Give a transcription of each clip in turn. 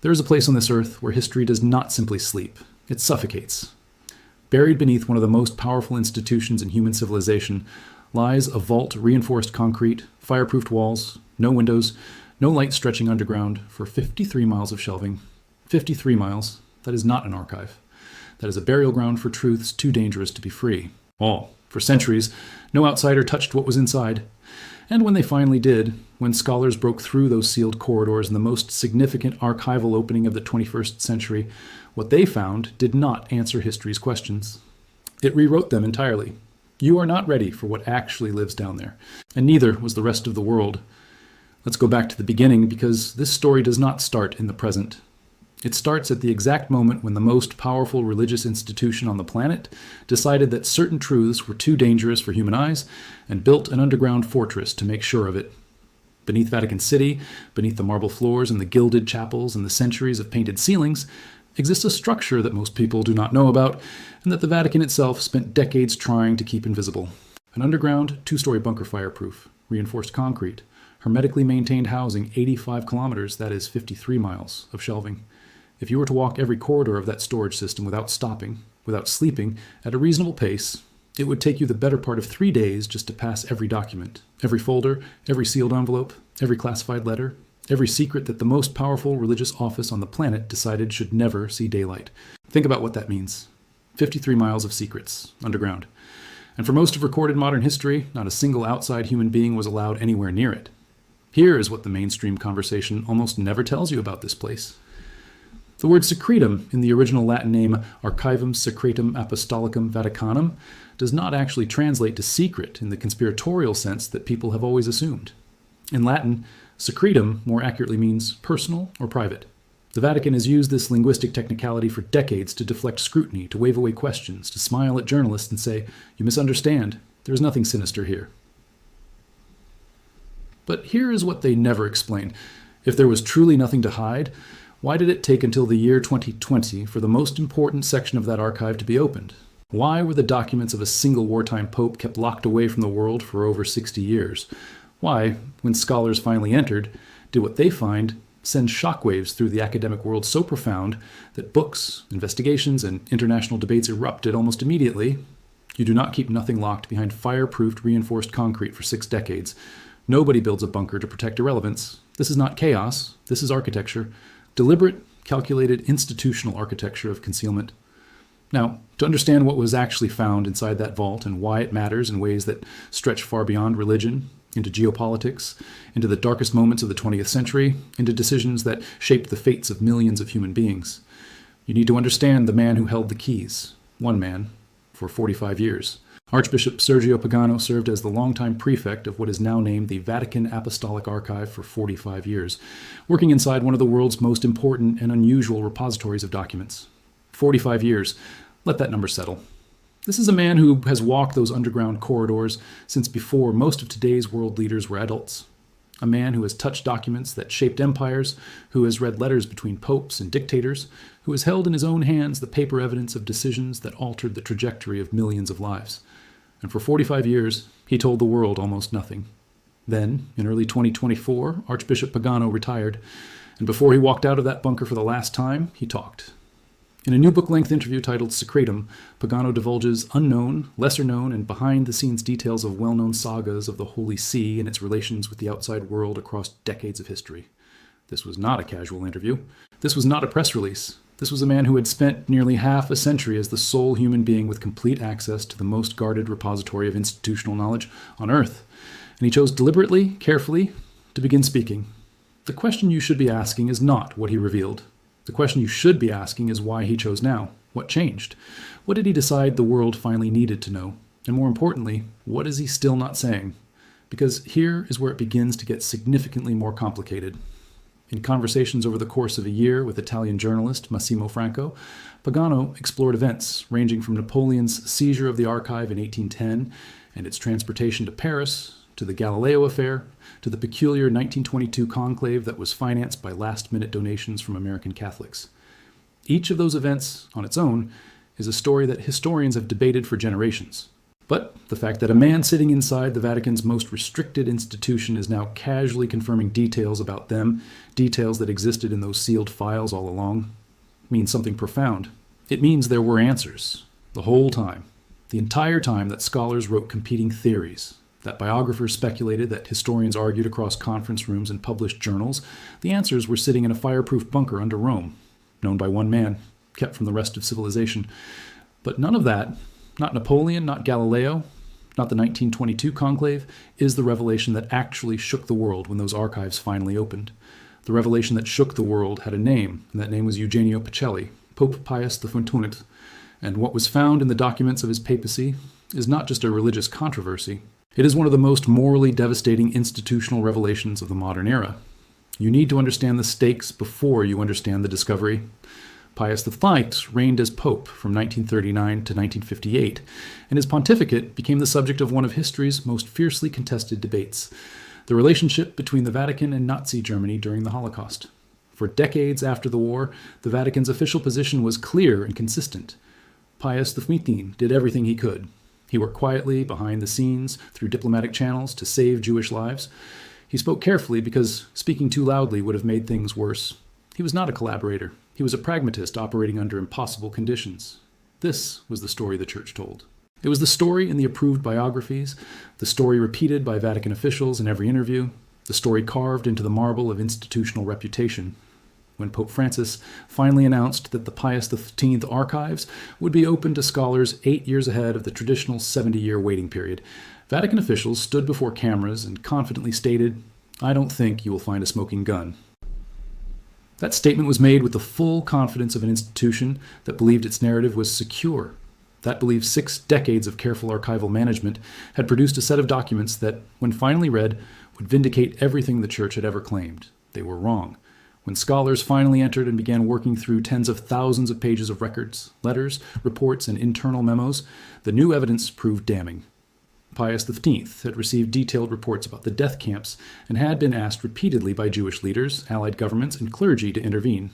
There is a place on this earth where history does not simply sleep, it suffocates. Buried beneath one of the most powerful institutions in human civilization lies a vault reinforced concrete, fireproofed walls, no windows, no light stretching underground for 53 miles of shelving. 53 miles, that is not an archive. That is a burial ground for truths too dangerous to be free. For centuries, no outsider touched what was inside. And when they finally did, when scholars broke through those sealed corridors in the most significant archival opening of the 21st century, what they found did not answer history's questions. It rewrote them entirely. You are not ready for what actually lives down there, and neither was the rest of the world. Let's go back to the beginning, because this story does not start in the present. It starts at the exact moment when the most powerful religious institution on the planet decided that certain truths were too dangerous for human eyes and built an underground fortress to make sure of it. Beneath Vatican City, beneath the marble floors and the gilded chapels and the centuries of painted ceilings, exists a structure that most people do not know about and that the Vatican itself spent decades trying to keep invisible. An underground, 2-story bunker fireproof, reinforced concrete, hermetically maintained housing 85 kilometers, that is 53 miles, of shelving. If you were to walk every corridor of that storage system without stopping, without sleeping, at a reasonable pace, it would take you the better part of 3 days just to pass every document, every folder, every sealed envelope, every classified letter, every secret that the most powerful religious office on the planet decided should never see daylight. Think about what that means. 53 miles of secrets, underground. And for most of recorded modern history, not a single outside human being was allowed anywhere near it. Here is what the mainstream conversation almost never tells you about this place. The word secretum in the original Latin name Archivum Secretum Apostolicum Vaticanum does not actually translate to secret in the conspiratorial sense that people have always assumed. In Latin, secretum more accurately means personal or private. The Vatican has used this linguistic technicality for decades to deflect scrutiny, to wave away questions, to smile at journalists and say, "You misunderstand. There is nothing sinister here." But here is what they never explain. If there was truly nothing to hide, why did it take until the year 2020 for the most important section of that archive to be opened? Why were the documents of a single wartime pope kept locked away from the world for over 60 years? Why, when scholars finally entered, did what they find send shockwaves through the academic world so profound that books, investigations, and international debates erupted almost immediately? You do not keep nothing locked behind fireproofed reinforced concrete for 6 decades. Nobody builds a bunker to protect irrelevance. This is not chaos. This is architecture. Deliberate, calculated, institutional architecture of concealment. Now, to understand what was actually found inside that vault and why it matters in ways that stretch far beyond religion, into geopolitics, into the darkest moments of the 20th century, into decisions that shaped the fates of millions of human beings, you need to understand the man who held the keys, one man, for 45 years. Archbishop Sergio Pagano served as the longtime prefect of what is now named the Vatican Apostolic Archive for 45 years, working inside one of the world's most important and unusual repositories of documents. 45 years. Let that number settle. This is a man who has walked those underground corridors since before most of today's world leaders were adults. A man who has touched documents that shaped empires, who has read letters between popes and dictators, who has held in his own hands the paper evidence of decisions that altered the trajectory of millions of lives. And for 45 years, he told the world almost nothing. Then, in early 2024, Archbishop Pagano retired, and before he walked out of that bunker for the last time, he talked. In a new book-length interview titled Secretum, Pagano divulges unknown, lesser-known, and behind-the-scenes details of well-known sagas of the Holy See and its relations with the outside world across decades of history. This was not a casual interview. This was not a press release. This was a man who had spent nearly half a century as the sole human being with complete access to the most guarded repository of institutional knowledge on Earth. And he chose deliberately, carefully, to begin speaking. The question you should be asking is not what he revealed. The question you should be asking is why he chose now. What changed? What did he decide the world finally needed to know? And more importantly, what is he still not saying? Because here is where it begins to get significantly more complicated. In conversations over the course of a year with Italian journalist Massimo Franco, Pagano explored events ranging from Napoleon's seizure of the archive in 1810 and its transportation to Paris, to the Galileo affair, to the peculiar 1922 conclave that was financed by last-minute donations from American Catholics. Each of those events, on its own, is a story that historians have debated for generations. But the fact that a man sitting inside the Vatican's most restricted institution is now casually confirming details about them, details that existed in those sealed files all along, means something profound. It means there were answers, the whole time. The entire time that scholars wrote competing theories, that biographers speculated, that historians argued across conference rooms and published journals, the answers were sitting in a fireproof bunker under Rome, known by one man, kept from the rest of civilization. But none of that, not Napoleon, not Galileo, not the 1922 conclave, is the revelation that actually shook the world when those archives finally opened. The revelation that shook the world had a name, and that name was Eugenio Pacelli, Pope Pius XIV. And what was found in the documents of his papacy is not just a religious controversy. It is one of the most morally devastating institutional revelations of the modern era. You need to understand the stakes before you understand the discovery. Pius V reigned as Pope from 1939 to 1958, and his pontificate became the subject of one of history's most fiercely contested debates, the relationship between the Vatican and Nazi Germany during the Holocaust. For decades after the war, the Vatican's official position was clear and consistent. Pius XV did everything he could. He worked quietly, behind the scenes, through diplomatic channels to save Jewish lives. He spoke carefully because speaking too loudly would have made things worse. He was not a collaborator. He was a pragmatist operating under impossible conditions. This was the story the Church told. It was the story in the approved biographies, the story repeated by Vatican officials in every interview, the story carved into the marble of institutional reputation. When Pope Francis finally announced that the Pius XV archives would be open to scholars 8 years ahead of the traditional 70-year waiting period, Vatican officials stood before cameras and confidently stated, "I don't think you will find a smoking gun." That statement was made with the full confidence of an institution that believed its narrative was secure, that believed 6 decades of careful archival management had produced a set of documents that, when finally read, would vindicate everything the Church had ever claimed. They were wrong. When scholars finally entered and began working through tens of thousands of pages of records, letters, reports, and internal memos, the new evidence proved damning. Pius V had received detailed reports about the death camps and had been asked repeatedly by Jewish leaders, allied governments, and clergy to intervene.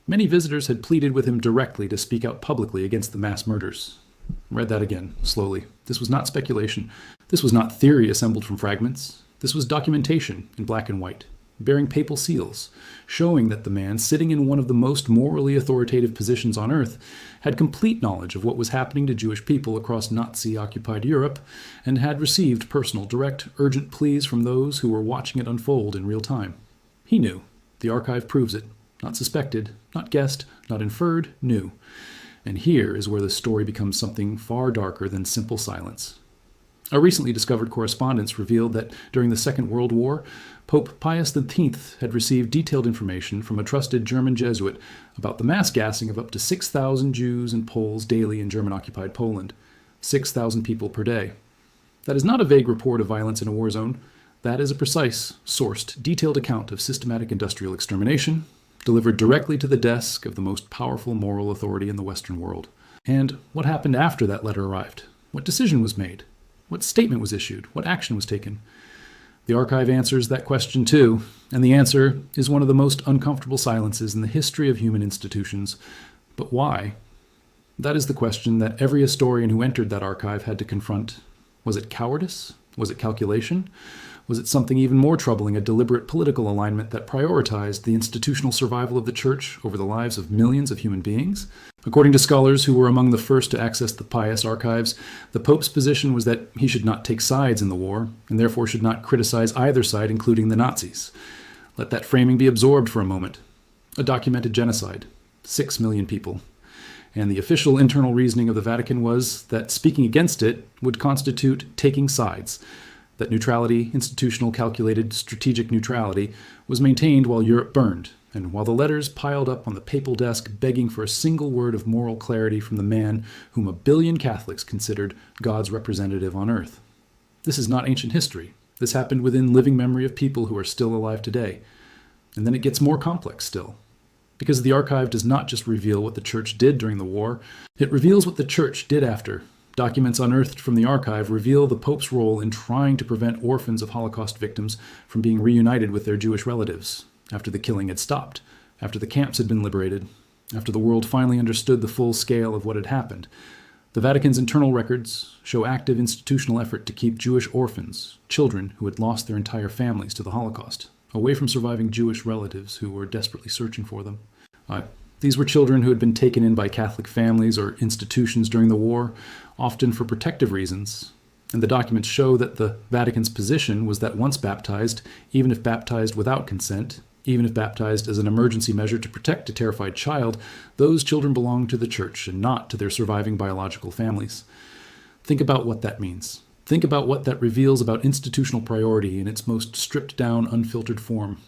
Many visitors had pleaded with him directly to speak out publicly against the mass murders. I read that again, slowly. This was not speculation. This was not theory assembled from fragments. This was documentation in black and white, bearing papal seals, showing that the man sitting in one of the most morally authoritative positions on earth had complete knowledge of what was happening to Jewish people across Nazi-occupied Europe and had received personal, direct, urgent pleas from those who were watching it unfold in real time. He knew. The archive proves it. Not suspected, not guessed, not inferred, knew. And here is where the story becomes something far darker than simple silence. A recently discovered correspondence revealed that during the Second World War, Pope Pius X had received detailed information from a trusted German Jesuit about the mass gassing of up to 6,000 Jews and Poles daily in German-occupied Poland. 6,000 people per day. That is not a vague report of violence in a war zone. That is a precise, sourced, detailed account of systematic industrial extermination, delivered directly to the desk of the most powerful moral authority in the Western world. And what happened after that letter arrived? What decision was made? What statement was issued? What action was taken? The archive answers that question too, and the answer is one of the most uncomfortable silences in the history of human institutions. But why? That is the question that every historian who entered that archive had to confront. Was it cowardice? Was it calculation? Was it something even more troubling, a deliberate political alignment that prioritized the institutional survival of the Church over the lives of millions of human beings? According to scholars who were among the first to access the Pius archives, the Pope's position was that he should not take sides in the war, and therefore should not criticize either side, including the Nazis. Let that framing be absorbed for a moment. A documented genocide. 6 million people. And the official internal reasoning of the Vatican was that speaking against it would constitute taking sides, that neutrality, institutional, calculated, strategic neutrality, was maintained while Europe burned, and while the letters piled up on the papal desk begging for a single word of moral clarity from the man whom 1 billion Catholics considered God's representative on earth. This is not ancient history. This happened within living memory of people who are still alive today. And then it gets more complex still. Because the archive does not just reveal what the Church did during the war, it reveals what the Church did after. Documents unearthed from the archive reveal the Pope's role in trying to prevent orphans of Holocaust victims from being reunited with their Jewish relatives, after the killing had stopped, after the camps had been liberated, after the world finally understood the full scale of what had happened. The Vatican's internal records show active institutional effort to keep Jewish orphans, children who had lost their entire families to the Holocaust, away from surviving Jewish relatives who were desperately searching for them. These were children who had been taken in by Catholic families or institutions during the war, often for protective reasons. And the documents show that the Vatican's position was that once baptized, even if baptized without consent, even if baptized as an emergency measure to protect a terrified child, those children belonged to the church and not to their surviving biological families. Think about what that means. Think about what that reveals about institutional priority in its most stripped-down, unfiltered form.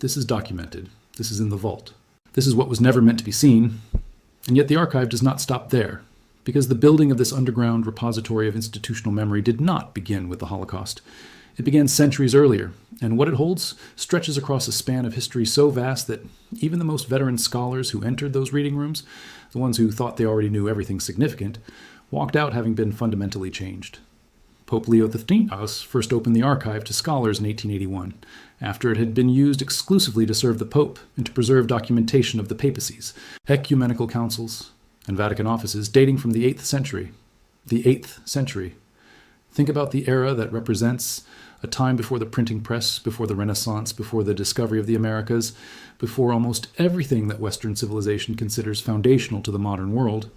This is documented. This is in the vault. This is what was never meant to be seen. And yet the archive does not stop there, because the building of this underground repository of institutional memory did not begin with the Holocaust. It began centuries earlier, and what it holds stretches across a span of history so vast that even the most veteran scholars who entered those reading rooms, the ones who thought they already knew everything significant, walked out having been fundamentally changed. Pope Leo XIII first opened the archive to scholars in 1881, after it had been used exclusively to serve the Pope and to preserve documentation of the papacies, ecumenical councils, and Vatican offices dating from the 8th century. The 8th century. Think about the era that represents a time before the printing press, before the Renaissance, before the discovery of the Americas, before almost everything that Western civilization considers foundational to the modern world.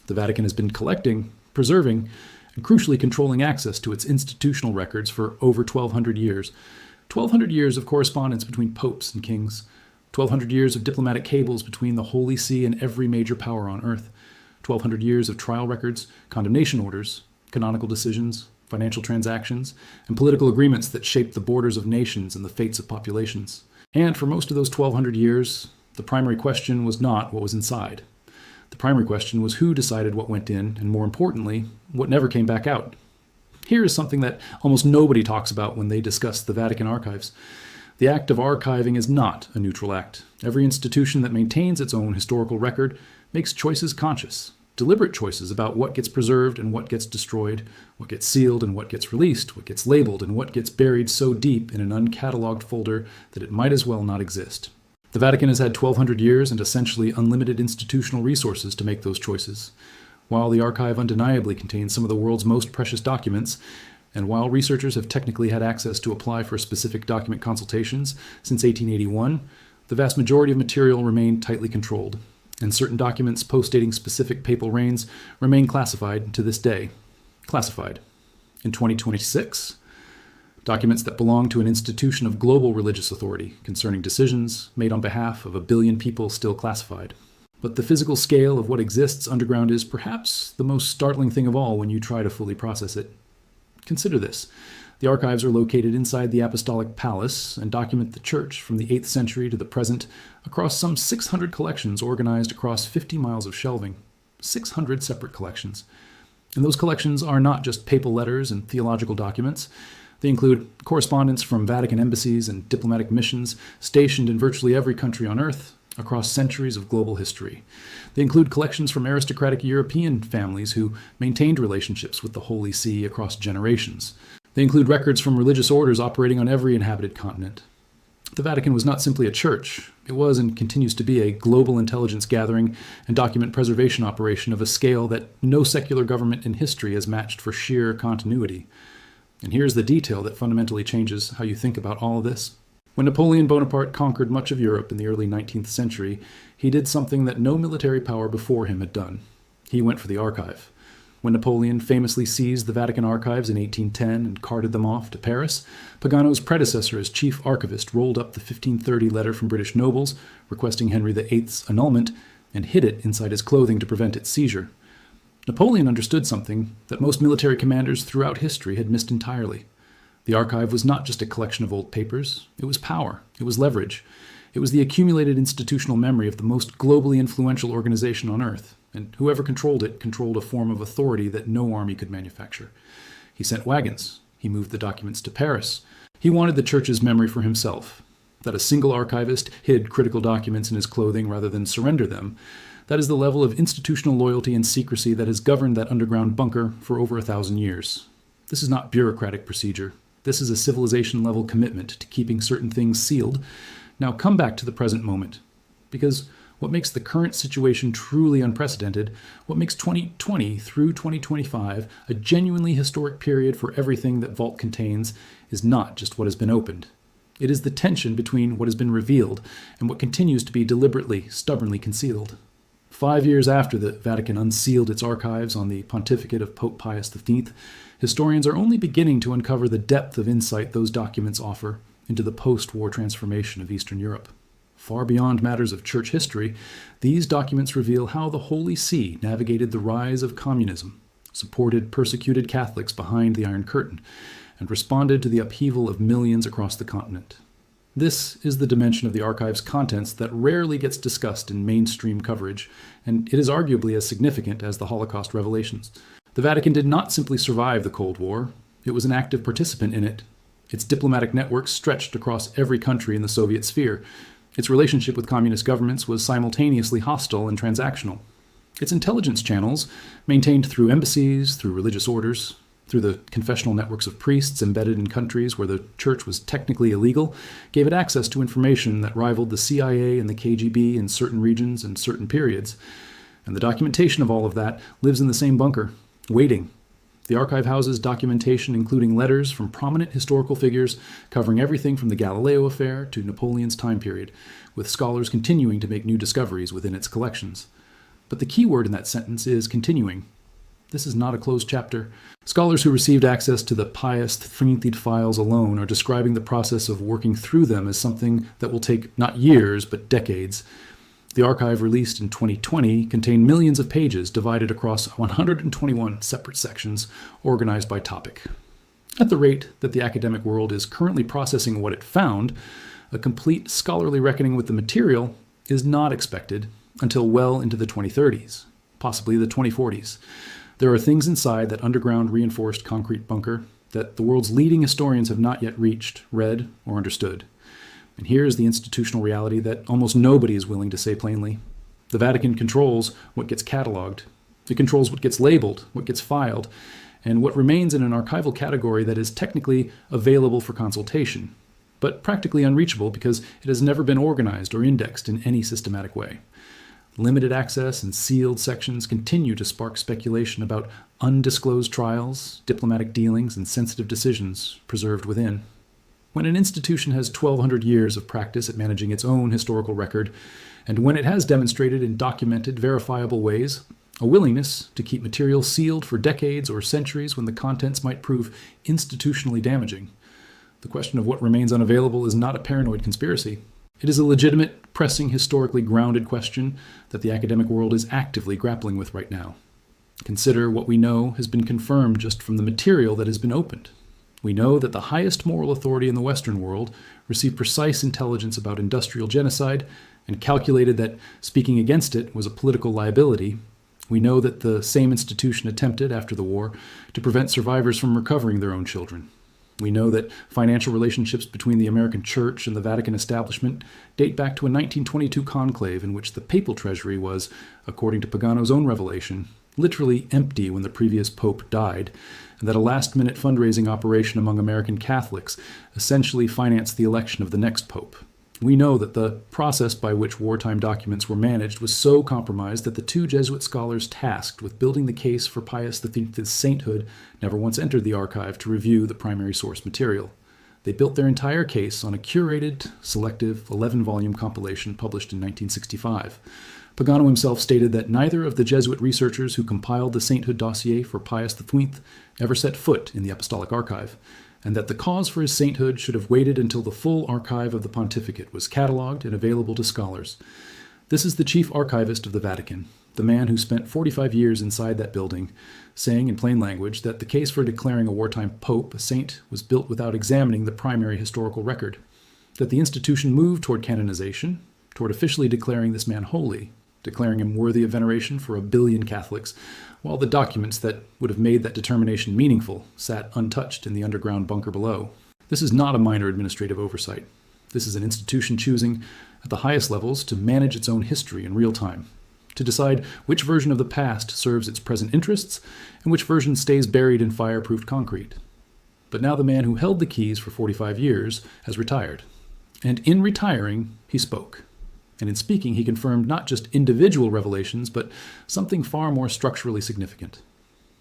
The Vatican has been collecting, preserving, and crucially controlling access to its institutional records for over 1,200 years. 1,200 years of correspondence between popes and kings. 1,200 years of diplomatic cables between the Holy See and every major power on earth. 1,200 years of trial records, condemnation orders, canonical decisions, financial transactions, and political agreements that shaped the borders of nations and the fates of populations. And for most of those 1,200 years, the primary question was not what was inside. The primary question was who decided what went in, and more importantly, what never came back out. Here is something that almost nobody talks about when they discuss the Vatican archives. The act of archiving is not a neutral act. Every institution that maintains its own historical record makes choices conscious, deliberate choices about what gets preserved and what gets destroyed, what gets sealed and what gets released, what gets labeled and what gets buried so deep in an uncatalogued folder that it might as well not exist. The Vatican has had 1,200 years and essentially unlimited institutional resources to make those choices. While the archive undeniably contains some of the world's most precious documents, and while researchers have technically had access to apply for specific document consultations since 1881, the vast majority of material remain tightly controlled, and certain documents postdating specific papal reigns remain classified to this day. Classified. In 2026, documents that belong to an institution of global religious authority concerning decisions made on behalf of 1 billion people still classified. But the physical scale of what exists underground is perhaps the most startling thing of all when you try to fully process it. Consider this. The archives are located inside the Apostolic Palace and document the church from the 8th century to the present across some 600 collections organized across 50 miles of shelving. 600 separate collections. And those collections are not just papal letters and theological documents. They include correspondence from Vatican embassies and diplomatic missions stationed in virtually every country on earth across centuries of global history. They include collections from aristocratic European families who maintained relationships with the Holy See across generations. They include records from religious orders operating on every inhabited continent. The Vatican was not simply a church. It was and continues to be a global intelligence gathering and document preservation operation of a scale that no secular government in history has matched for sheer continuity. And here's the detail that fundamentally changes how you think about all of this. When Napoleon Bonaparte conquered much of Europe in the early 19th century, he did something that no military power before him had done. He went for the archive. When Napoleon famously seized the Vatican archives in 1810 and carted them off to Paris, Pagano's predecessor as chief archivist rolled up the 1530 letter from British nobles requesting Henry VIII's annulment and hid it inside his clothing to prevent its seizure. Napoleon understood something that most military commanders throughout history had missed entirely. The archive was not just a collection of old papers. It was power. It was leverage. It was the accumulated institutional memory of the most globally influential organization on earth, and whoever controlled it controlled a form of authority that no army could manufacture. He sent wagons. He moved the documents to Paris. He wanted the church's memory for himself. That a single archivist hid critical documents in his clothing rather than surrender them, that is the level of institutional loyalty and secrecy that has governed that underground bunker for over 1,000 years. This is not bureaucratic procedure. This is a civilization-level commitment to keeping certain things sealed. Now come back to the present moment. Because What makes the current situation truly unprecedented, what makes 2020 through 2025 a genuinely historic period for everything that Vault contains, is not just what has been opened. It is the tension between what has been revealed and what continues to be deliberately, stubbornly concealed. 5 years after the Vatican unsealed its archives on the pontificate of Pope Pius X, historians are only beginning to uncover the depth of insight those documents offer into the post-war transformation of Eastern Europe. Far beyond matters of church history, these documents reveal how the Holy See navigated the rise of communism, supported persecuted Catholics behind the Iron Curtain, and responded to the upheaval of millions across the continent. This is the dimension of the archive's contents that rarely gets discussed in mainstream coverage, and it is arguably as significant as the Holocaust revelations. The Vatican did not simply survive the Cold War, it was an active participant in it. Its diplomatic networks stretched across every country in the Soviet sphere. Its relationship with communist governments was simultaneously hostile and transactional. Its intelligence channels, maintained through embassies, through religious orders, through the confessional networks of priests embedded in countries where the church was technically illegal, gave it access to information that rivaled the CIA and the KGB in certain regions and certain periods. And the documentation of all of that lives in the same bunker, waiting. The archive houses documentation including letters from prominent historical figures covering everything from the Galileo affair to Napoleon's time period, with scholars continuing to make new discoveries within its collections. But the key word in that sentence is continuing. This is not a closed chapter. Scholars who received access to the Pius X files alone are describing the process of working through them as something that will take not years, but decades. The archive released in 2020 contained millions of pages divided across 121 separate sections organized by topic. At the rate that the academic world is currently processing what it found, a complete scholarly reckoning with the material is not expected until well into the 2030s, possibly the 2040s. There are things inside that underground reinforced concrete bunker that the world's leading historians have not yet reached, read, or understood. And here is the institutional reality that almost nobody is willing to say plainly. The Vatican controls what gets cataloged. It controls what gets labeled, what gets filed, and what remains in an archival category that is technically available for consultation, but practically unreachable because it has never been organized or indexed in any systematic way. Limited access and sealed sections continue to spark speculation about undisclosed trials, diplomatic dealings, and sensitive decisions preserved within. When an institution has 1,200 years of practice at managing its own historical record, and when it has demonstrated in documented, verifiable ways a willingness to keep material sealed for decades or centuries when the contents might prove institutionally damaging, the question of what remains unavailable is not a paranoid conspiracy. It is a legitimate, pressing, historically grounded question that the academic world is actively grappling with right now. Consider what we know has been confirmed just from the material that has been opened. We know that the highest moral authority in the Western world received precise intelligence about industrial genocide and calculated that speaking against it was a political liability. We know that the same institution attempted, after the war, to prevent survivors from recovering their own children. We know that financial relationships between the American Church and the Vatican establishment date back to a 1922 conclave in which the papal treasury was, according to Pagano's own revelation, literally empty when the previous pope died, and that a last-minute fundraising operation among American Catholics essentially financed the election of the next pope. We know that the process by which wartime documents were managed was so compromised that the two Jesuit scholars tasked with building the case for Pius X's sainthood never once entered the archive to review the primary source material. They built their entire case on a curated, selective, 11-volume compilation published in 1965. Pagano himself stated that neither of the Jesuit researchers who compiled the sainthood dossier for Pius X ever set foot in the apostolic archive, and that the cause for his sainthood should have waited until the full archive of the pontificate was catalogued and available to scholars. This is the chief archivist of the Vatican, the man who spent 45 years inside that building, saying in plain language that the case for declaring a wartime pope a saint was built without examining the primary historical record, that the institution moved toward canonization, toward officially declaring this man holy, declaring him worthy of veneration for 1 billion Catholics, while the documents that would have made that determination meaningful sat untouched in the underground bunker below. This is not a minor administrative oversight. This is an institution choosing, at the highest levels, to manage its own history in real time, to decide which version of the past serves its present interests and which version stays buried in fireproofed concrete. But now the man who held the keys for 45 years has retired. And in retiring, he spoke. And in speaking, he confirmed not just individual revelations, but something far more structurally significant.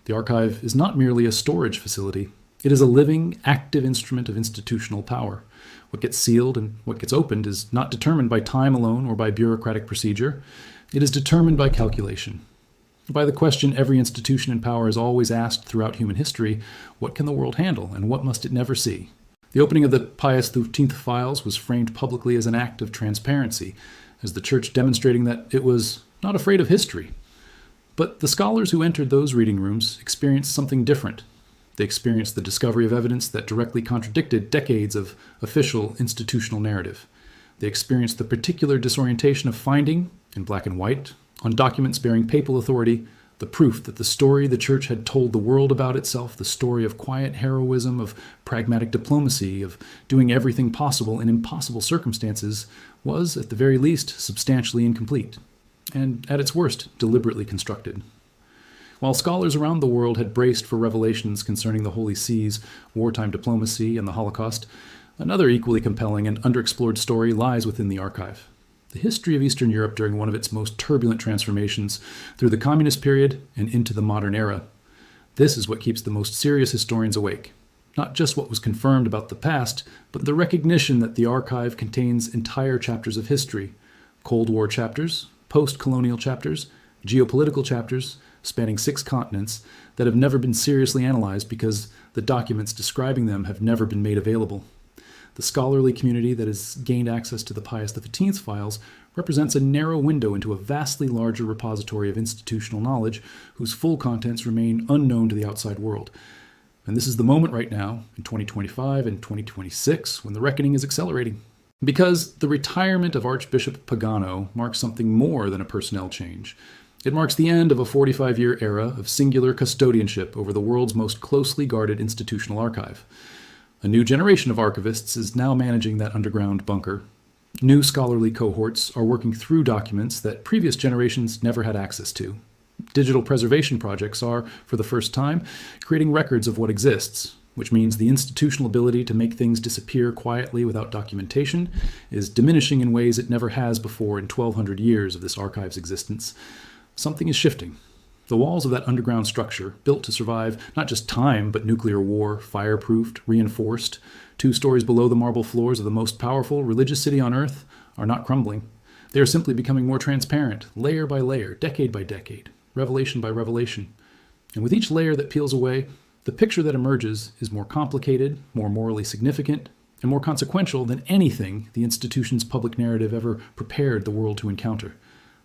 The archive is not merely a storage facility. It is a living, active instrument of institutional power. What gets sealed and what gets opened is not determined by time alone or by bureaucratic procedure. It is determined by calculation. By the question every institution in power has always asked throughout human history, what can the world handle and what must it never see? The opening of the Pius XIII files was framed publicly as an act of transparency, as the Church demonstrating that it was not afraid of history. But the scholars who entered those reading rooms experienced something different. They experienced the discovery of evidence that directly contradicted decades of official institutional narrative. They experienced the particular disorientation of finding, in black and white, on documents bearing papal authority, the proof that the story the Church had told the world about itself, the story of quiet heroism, of pragmatic diplomacy, of doing everything possible in impossible circumstances, was, at the very least, substantially incomplete, and, at its worst, deliberately constructed. While scholars around the world had braced for revelations concerning the Holy See's wartime diplomacy and the Holocaust, another equally compelling and underexplored story lies within the archive. The history of Eastern Europe during one of its most turbulent transformations through the communist period and into the modern era. This is what keeps the most serious historians awake. Not just what was confirmed about the past, but the recognition that the archive contains entire chapters of history, Cold War chapters, post-colonial chapters, geopolitical chapters, spanning 6 continents, that have never been seriously analyzed because the documents describing them have never been made available. The scholarly community that has gained access to the Pius XV's files represents a narrow window into a vastly larger repository of institutional knowledge whose full contents remain unknown to the outside world. And this is the moment right now, in 2025 and 2026, when the reckoning is accelerating. Because the retirement of Archbishop Pagano marks something more than a personnel change. It marks the end of a 45-year era of singular custodianship over the world's most closely guarded institutional archive. A new generation of archivists is now managing that underground bunker. New scholarly cohorts are working through documents that previous generations never had access to. Digital preservation projects are, for the first time, creating records of what exists, which means the institutional ability to make things disappear quietly without documentation is diminishing in ways it never has before in 1,200 years of this archive's existence. Something is shifting. The walls of that underground structure, built to survive not just time, but nuclear war, fireproofed, reinforced, 2 stories below the marble floors of the most powerful religious city on earth, are not crumbling. They are simply becoming more transparent, layer by layer, decade by decade, revelation by revelation. And with each layer that peels away, the picture that emerges is more complicated, more morally significant, and more consequential than anything the institution's public narrative ever prepared the world to encounter.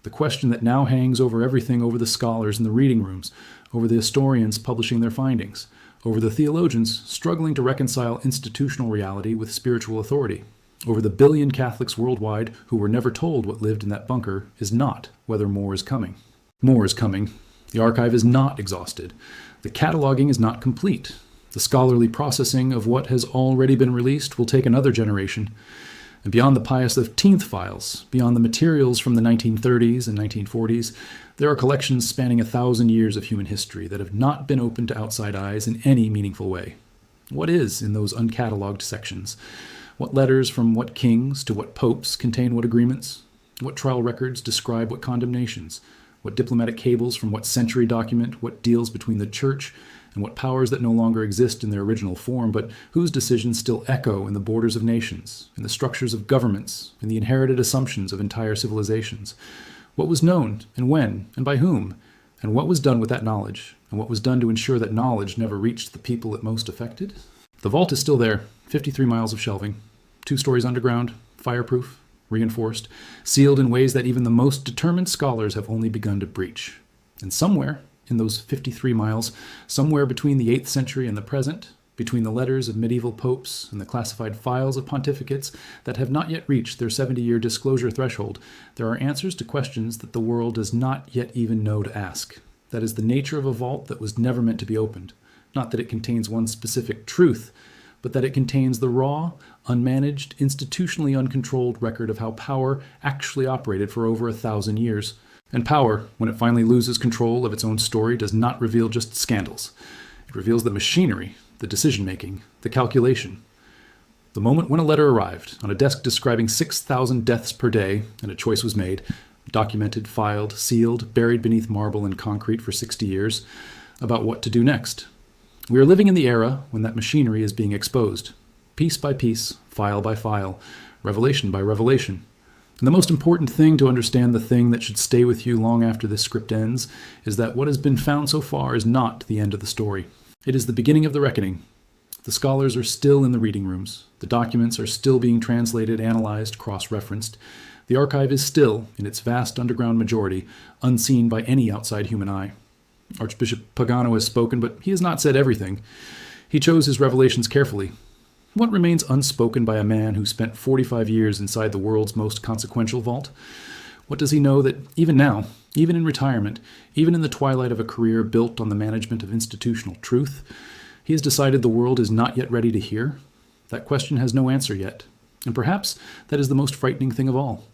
The question that now hangs over everything, over the scholars in the reading rooms, over the historians publishing their findings, over the theologians struggling to reconcile institutional reality with spiritual authority, over the billion Catholics worldwide who were never told what lived in that bunker, is not whether more is coming. More is coming. The archive is not exhausted. The cataloging is not complete. The scholarly processing of what has already been released will take another generation. And beyond the Pius XV files, beyond the materials from the 1930s and 1940s, there are collections spanning 1,000 years of human history that have not been opened to outside eyes in any meaningful way. What is in those uncatalogued sections? What letters from what kings to what popes contain what agreements? What trial records describe what condemnations? What diplomatic cables from what century document what deals between the Church and what powers that no longer exist in their original form, but whose decisions still echo in the borders of nations, in the structures of governments, in the inherited assumptions of entire civilizations? What was known, and when, and by whom? And what was done with that knowledge? And what was done to ensure that knowledge never reached the people it most affected? The vault is still there, 53 miles of shelving, 2 stories underground, fireproof, reinforced, sealed in ways that even the most determined scholars have only begun to breach. And somewhere, in those 53 miles, somewhere between the 8th century and the present, between the letters of medieval popes and the classified files of pontificates that have not yet reached their 70-year disclosure threshold, there are answers to questions that the world does not yet even know to ask. That is the nature of a vault that was never meant to be opened. Not that it contains one specific truth, but that it contains the raw, unmanaged, institutionally uncontrolled record of how power actually operated for over 1,000 years. And power, when it finally loses control of its own story, does not reveal just scandals. It reveals the machinery, the decision-making, the calculation. The moment when a letter arrived, on a desk describing 6,000 deaths per day, and a choice was made, documented, filed, sealed, buried beneath marble and concrete for 60 years, about what to do next. We are living in the era when that machinery is being exposed, piece by piece, file by file, revelation by revelation. And the most important thing to understand, the thing that should stay with you long after this script ends, is that what has been found so far is not the end of the story. It is the beginning of the reckoning. The scholars are still in the reading rooms. The documents are still being translated, analyzed, cross-referenced. The archive is still, in its vast underground majority, unseen by any outside human eye. Archbishop Pagano has spoken, but he has not said everything. He chose his revelations carefully. What remains unspoken by a man who spent 45 years inside the world's most consequential vault? What does he know that even now, even in retirement, even in the twilight of a career built on the management of institutional truth, he has decided the world is not yet ready to hear? That question has no answer yet. And perhaps that is the most frightening thing of all.